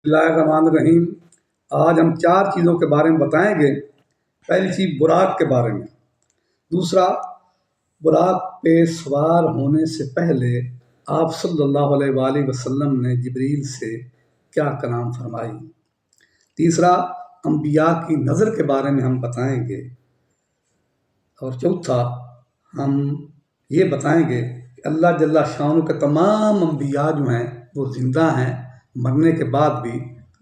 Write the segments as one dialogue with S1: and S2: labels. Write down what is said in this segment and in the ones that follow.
S1: اللہ الرحمن الرحیم۔ آج ہم 4 چیزوں کے بارے میں بتائیں گے۔ پہلی چیز براق کے بارے میں، دوسرا براق پہ سوار ہونے سے پہلے آپ صلی اللہ علیہ وآلہ وسلم نے جبریل سے کیا کلام فرمائی، تیسرا انبیاء کی نظر کے بارے میں ہم بتائیں گے، اور چوتھا ہم یہ بتائیں گے کہ اللہ جل شانہ کے تمام انبیاء جو ہیں وہ زندہ ہیں، مرنے کے بعد بھی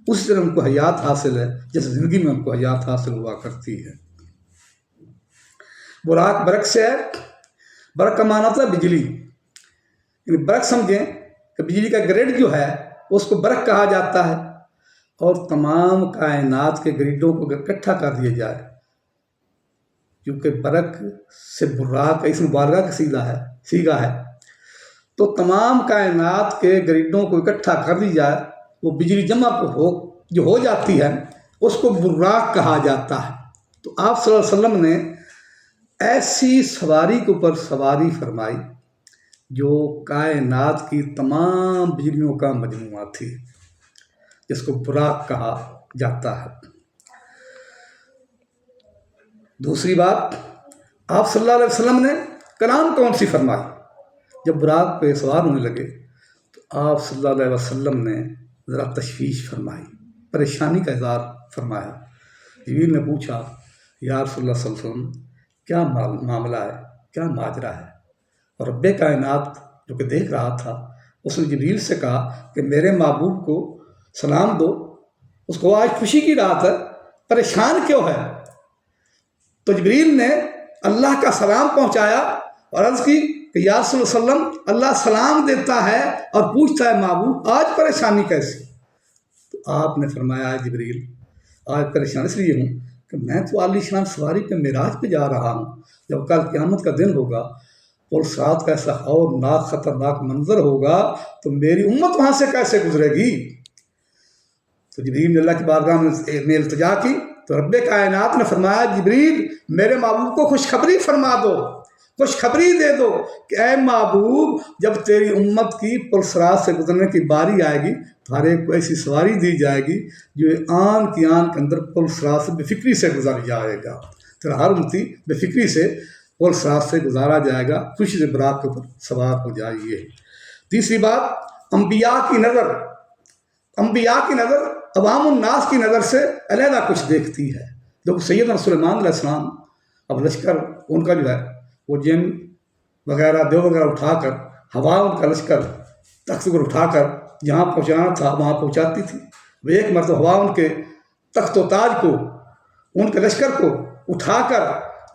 S1: اس طرح ان کو حیات حاصل ہے جیسے زندگی میں ان کو حیات حاصل ہوا کرتی ہے۔ براق برق سے ہے۔ برق کا معنی ہوتا ہے بجلی، یعنی برق سمجھیں کہ بجلی کا گریڈ جو ہے اس کو برق کہا جاتا ہے، اور تمام کائنات کے گریڈوں کو اکٹھا کر دیا جائے، کیونکہ برق سے براق اسم مبالغہ کا صیغہ ہے، تو تمام کائنات کے گریڈوں کو اکٹھا کر دی جائے، وہ بجلی جمع جو ہو جاتی ہے اس کو براق کہا جاتا ہے۔ تو آپ صلی اللہ علیہ وسلم نے ایسی سواری کے اوپر سواری فرمائی جو کائنات کی تمام بجلیوں کا مجموعہ تھی، جس کو براق کہا جاتا ہے۔ دوسری بات، آپ صلی اللہ علیہ وسلم نے کلام کون سی فرمائی؟ جب براق پہ سوار ہونے لگے تو آپ صلی اللہ علیہ وسلم نے ذرا تشویش فرمائی، پریشانی کا اظہار فرمایا۔ جبریل نے پوچھا، یا رسول اللہ صلی اللہ علیہ وسلم کیا معاملہ ہے، کیا ماجرا ہے؟ اور رب کائنات جو کہ دیکھ رہا تھا اس نے جبریل سے کہا کہ میرے محبوب کو سلام دو، اس کو آج خوشی کی رات ہے، پریشان کیوں ہے؟ تو جبریل نے اللہ کا سلام پہنچایا اور عرض کی کہ یا رسول اللہ صلی اللہ علیہ وسلم اللہ سلام دیتا ہے اور پوچھتا ہے محبوب آج پریشانی کیسی؟ تو آپ نے فرمایا جبریل آج پریشان اس لیے ہوں کہ میں تو عالی شان سواری پہ معراج پہ جا رہا ہوں، جب کل قیامت کا دن ہوگا اور ساتھ کا ایسا خوفناک خطرناک منظر ہوگا تو میری امت وہاں سے کیسے گزرے گی؟ تو جبریل نے اللہ کی بارگاہ میں التجا کی تو رب کائنات نے فرمایا جبریل میرے محبوب کو خوشخبری فرما دو، خوشخبری دے دو کہ اے محبوب جب تیری امت کی پرسرات سے گزرنے کی باری آئے گی تو ہر ایک کو ایسی سواری دی جائے گی جو آن کی آن کے اندر پرسرات سے بے فکری سے گزر جائے گا، پھر ہر امتی بے فکری سے پرسرات سے گزارا جائے گا، خوشی سے براق کے اوپر سوار ہو جائیے۔ تیسری بات، انبیاء کی نظر، انبیاء کی نظر عوام الناس کی نظر سے علیحدہ کچھ دیکھتی ہے۔ جو سیدنا سلیمان علیہ السلام اب لشکر ان کا جو ہے وہ جن وغیرہ دیو وغیرہ اٹھا کر ہوا ان کا لشکر تخت پر اٹھا کر جہاں پہنچانا تھا وہاں پہنچاتی تھی۔ وہ ایک مرتبہ ہوا ان کے تخت و تاج کو، ان کے لشکر کو اٹھا کر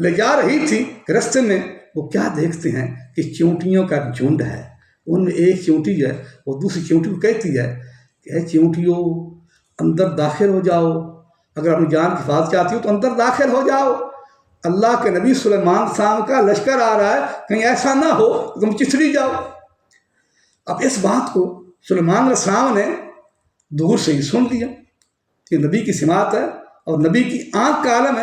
S1: لے جا رہی تھی، رستے میں وہ کیا دیکھتے ہیں کہ چونٹیوں کا جھنڈ ہے، ان میں ایک چونٹی جو ہے وہ دوسری چونٹی کو کہتی ہے کہ اے چونٹیوں اندر داخل ہو جاؤ، اگر اپنی جان کی حفاظت چاہتی ہو تو اندر داخل ہو جاؤ، اللہ کے نبی سلیمان صاحب کا لشکر آ رہا ہے، کہیں ایسا نہ ہو کہ تم چچڑی جاؤ۔ اب اس بات کو سلیمان علیہ السلام نے دور سے ہی سن لیا کہ نبی کی سماعت ہے اور نبی کی آنکھ کا عالم ہے،